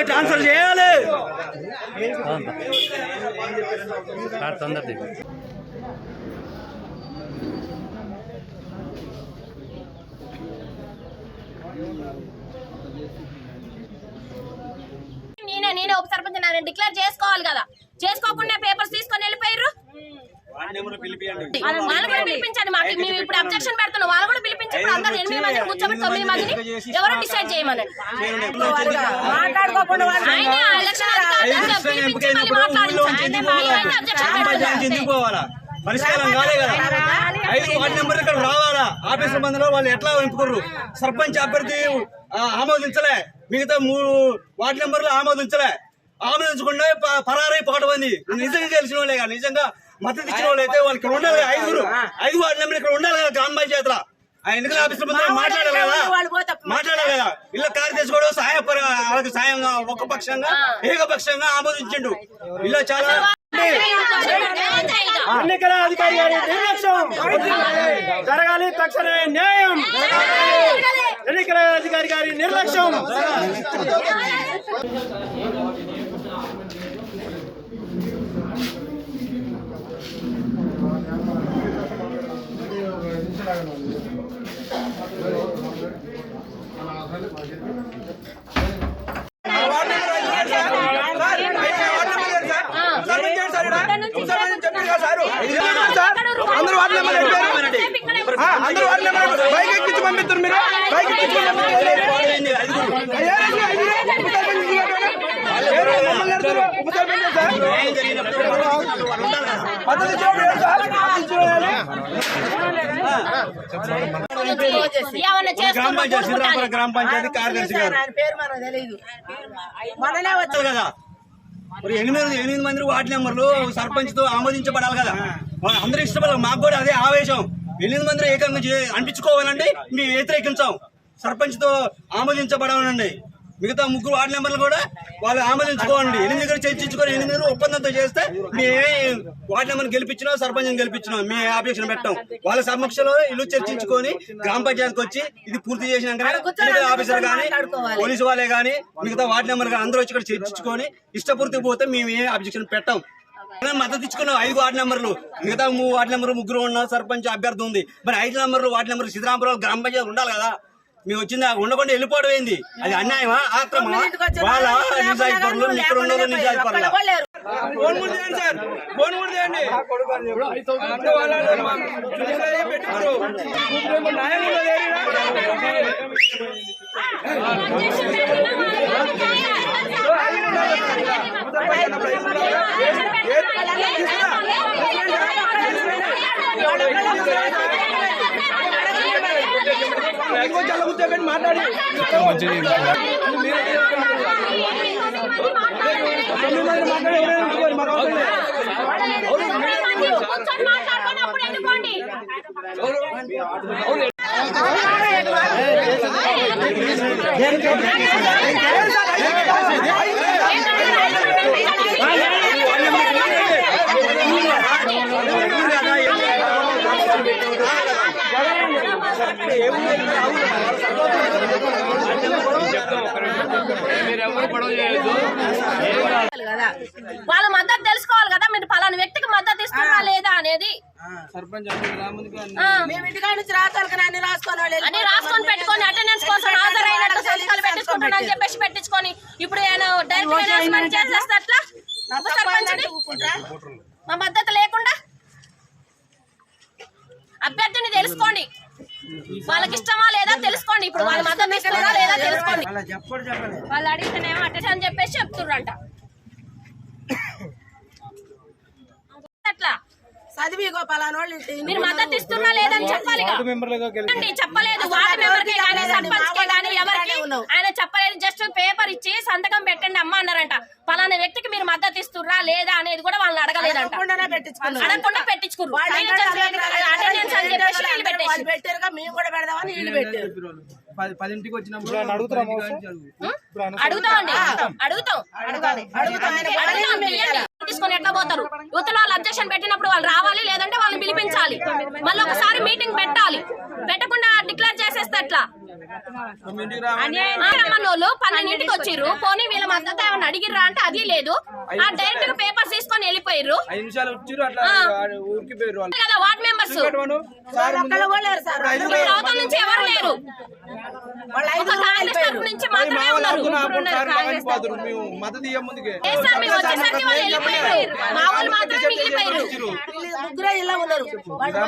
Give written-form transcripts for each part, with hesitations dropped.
వెంటనే ట్రాన్స్ఫర్ చేయాలి. నేనే ఉప సర్పంచ్ డిక్లేర్ చేసుకోవాలి కదా, చేసుకోకుండా పేపర్స్ తీసుకొని వెళ్ళిపోయారు. వాళ్ళు కూడా పిలిపించండి, మాకు మేము ఇప్పుడు అబ్జెక్షన్ పెడుతున్నాం. వాళ్ళు కూడా పిలిపించి అందరూ 8 మందిని కూర్చోబెట్టి 9 మందిని ఎవరు డిసైడ్ చేయమని పరిష్కారం కాలే కదా. 5 వార్డు నెంబర్లు ఇక్కడ రావాలా? ఆఫీసుల మందిలో వాళ్ళు ఎట్లా ఎంపుకోరు? సర్పంచ్ అభ్యర్థి ఆమోదించలే, మిగతా 3 వార్డు నెంబర్లు ఆమోదించకుండా పరారై పోవటమైంది. నిజంగా గెలిచిన వాళ్ళే కదా, నిజంగా మద్దతు ఇచ్చిన వాళ్ళు అయితే వాళ్ళకి ఉండాలి. 5 వార్డు నెంబర్లు ఇక్కడ ఉండాలి కదా గ్రామ పంచాయతీలో. ఆ ఎన్నికల ఆఫీసుల మంది మాట్లాడాలి కదా. ఇళ్ళ కార్యదర్శి కూడా వాళ్ళకి సాయంగా ఒక్కపక్షంగా ఏకపక్షంగా ఆమోదించిండు. ఇలా చాలా ఎన్నికల అధికారి గారి నిర్లక్ష్యం జరగాలి, తక్షణమే న్యాయం. ఎన్నికల అధికారి గారి నిర్లక్ష్యం. అందరూ వార్డు నెంబర్ బైక్ ఎక్కించి పంపిస్తారు. మీరు బైక్ ఎక్కించి గ్రామ పంచాయతీ కార్యదర్శి గారు వచ్చారు కదా. 8 మంది వార్డు నెంబర్లు సర్పంచ్ తో ఆమోదించబడాలి కదా. అందరూ ఇష్టపడాలి. మాకు కూడా అదే ఆవేశం. 8 మంది ఏకంగా అనిపించుకోవాలండి. మేము వ్యతిరేకించాం. సర్పంచ్ తో ఆమోదించబడాలండి. మిగతా 3 వార్డు నెంబర్లు కూడా వాళ్ళు ఆమోదించుకోండి. 8 దగ్గర చర్చించుకొని 8 ఒప్పందంతో చేస్తే మేమే వార్డు నెంబర్ గెలిపించినా సర్పంచ్ గెలిపించినా మేము అబ్జెక్షన్ పెట్టాం. వాళ్ళ సమక్షంలో ఇల్లు చర్చించుకొని గ్రామ పంచాయతీకి వచ్చి ఇది పూర్తి చేసినాక ఎన్నికల ఆఫీసర్ గానీ పోలీసు వాళ్ళే గానీ మిగతా వార్డు నెంబర్ అందరూ వచ్చి ఇక్కడ చర్చించుకొని ఇష్టపూర్తికి పోతే మేము ఏ అబ్జెక్షన్ పెట్టాం. మద్దతు ఇచ్చుకున్నాం. 5 వార్డు నెంబర్లు, మిగతా 3 వార్డు నెంబర్ 3 ఉన్న సర్పంచ్ అభ్యర్థి ఉంది. మరి 5 నెంబర్లు వార్డు నెంబర్ సిద్ధరామపురం గ్రామ పంచాయతీ ఉండాలి కదా. మేము వచ్చింది ఉండకుండా వెళ్ళిపోవడం ఏంది? అది అన్యాయమా, ఆక్రమణ? వాళ్ళ నిజాయితీపరులు, ఇక్కడ ఉన్న నిజాయితీపరులు మాట్లాడి వాళ్ళ మద్దతు తెలుసుకోవాలి కదా. మీరు పలానా వ్యక్తికి మద్దతు ఇస్తున్నా లేదా అనేది అన్ని రాసుకొని పెట్టుకొని అటెండెన్స్ కోసం హాజరైనట్టు సంతకాలు పెట్టించుకుంటున్నా అని చెప్పేసి పెట్టించుకొని ఇప్పుడు డైరెక్ట్ చేసేస్తే అట్లా సర్పంచ్ని మా మద్దతు లేకుండా అభ్యర్థిని తెలుసుకోండి. వాళ్ళకి ఇష్టమా లేదా తెలుసుకోండి. ఇప్పుడు వాళ్ళ మద్దతు ఇస్తున్నారా లేదా తెలుసుకోండి. వాళ్ళు అడిగితేనేమో అటెండెన్స్ అని చెప్పేసి చెప్తుర్రంట. అట్లా చదివి మీరు మద్దతు ఇస్తున్నా లేదని చెప్పాలి. చెప్పలేదు వార్డు మెంబర్కి కానీ సర్పంచ్ కే కానీ ఎవరికి ఆయన చెప్పలేదు. జస్ట్ పేపర్ ఇచ్చి సంతకం పెట్టండి అమ్మ అన్నారంట. పలానా వ్యక్తికి మీరు మద్దతు ఇస్తుర్రా లేదా అనేది కూడా వాళ్ళని అడగలేదంట. అడగకుండా పెట్టించుకున్నారు. అటెండెన్స్ అని చెప్పేసి వీళ్ళు పెట్టారు. మేము కూడా పెడదామని వీళ్ళు పెట్టారు. 10ంటికి వచ్చినప్పుడు అడుగుతామండి, తీసుకొని ఎట్లా పోతారు? యువతలో వాళ్ళు అబ్జెక్షన్ పెట్టినప్పుడు వాళ్ళు రావాలి, లేదంటే వాళ్ళని పిలిపించాలి. మళ్ళీ ఒకసారి మీటింగ్ పెట్టాలి. పెట్టకుండా డిక్లేర్ చేసేస్తే ఎట్లా? 9ంటికి వాళ్ళు 12ంటికి వచ్చిర్రు. పోనీ వీళ్ళ మద్దతు ఏమన్నా అడిగిర్రా అంటే అది లేదు. ఆ డైరెక్ట్ గా పేపర్స్ తీసుకొని వెళ్ళిపోయారు 5 నిమిషాలు వచ్చిర్రు అట్లా ఊరికి పోయారు వాళ్ళు. కదా వార్డ్ మెంబర్స్ సార్ అవతల నుంచి ఎవరు లేరు. ఒక కాంగ్రెస్ తరపు నుంచి మాత్రమే ఉన్నారు. మేము మద్దతు ఇయ్య ముందుకే ఏ సార్ మేము వచ్చేసరికి వాళ్ళు వెళ్ళిపోయారు. మా వాళ్ళు మాత్రమే మిగిలిపోయారు.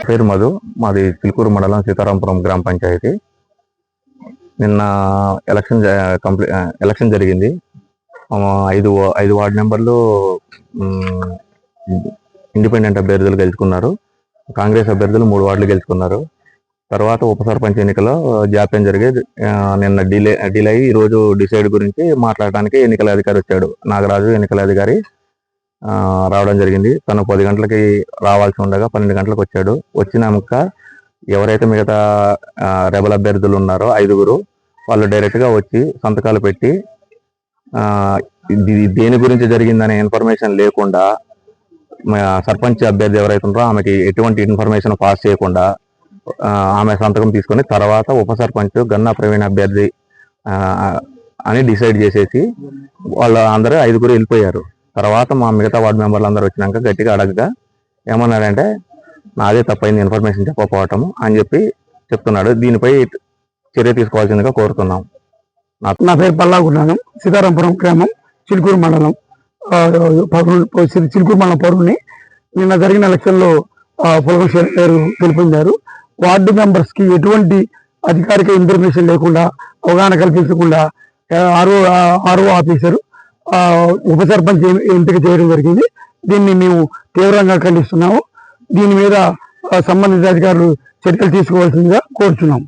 పేరు మధు, మాది చిలుకూరు మండలం సీతారాంపురం గ్రామ పంచాయతీ. నిన్న ఎలక్షన్ జరిగింది. 5 వార్డు మెంబర్లు ఇండిపెండెంట్ అభ్యర్థులు గెలుచుకున్నారు. కాంగ్రెస్ అభ్యర్థులు 3 వార్డులు గెలుచుకున్నారు. తర్వాత ఉప సర్పంచ్ ఎన్నికలో జాప్యం జరిగి నిన్న డిలే అయ్యి ఈరోజు డిసైడ్ గురించి మాట్లాడడానికి ఎన్నికల అధికారి వచ్చాడు. నాగరాజు ఎన్నికల అధికారి రావడం జరిగింది. తను 10 గంటలకి రావాల్సి ఉండగా 12 గంటలకు వచ్చాడు. వచ్చినాక ఎవరైతే మిగతా రెబల్ అభ్యర్థులు ఉన్నారో 5గురు వాళ్ళు డైరెక్ట్గా వచ్చి సంతకాలు పెట్టి దేని గురించి జరిగిందనే ఇన్ఫర్మేషన్ లేకుండా సర్పంచ్ అభ్యర్థి ఎవరైతే ఉన్నారో ఆమెకి ఎటువంటి ఇన్ఫర్మేషన్ పాస్ చేయకుండా ఆమె సంతకం తీసుకొని తర్వాత ఉప సర్పంచ్ గన్నా ప్రవీణ్ అభ్యర్థి అని డిసైడ్ చేసేసి వాళ్ళ అందరూ 5గురు వెళ్ళిపోయారు. తర్వాత మా మిగతా వార్డు మెంబర్లు అందరూ వచ్చినాక గట్టిగా అడగగా ఏమన్నాడంటే నాదే తప్పైంది ఇన్ఫర్మేషన్ చెప్పకపోవటము అని చెప్పి చెప్తున్నాడు. దీనిపై చర్య తీసుకోవాల్సిందిగా కోరుతున్నాం. నా పేరు పల్లాగున్నాను, సీతారాంపురం గ్రామం, చిలుకూరు మండలం చిలుకూరు మండలం పౌరుని. నిన్న జరిగిన ఎలక్షన్లో పొలగం గారు గెలుపొందారు. వార్డు మెంబర్స్ కి ఎటువంటి అధికారిక ఇన్ఫర్మేషన్ లేకుండా, అవగాహన కల్పించకుండా ఆర్ఓ ఆఫీసర్ ఉప సర్పంచ్ ఎంపిక చేయడం జరిగింది. దీన్ని మేము తీవ్రంగా ఖండిస్తున్నాము. దీని మీద సంబంధిత అధికారులు చర్యలు తీసుకోవాల్సిందిగా కోరుతున్నాం.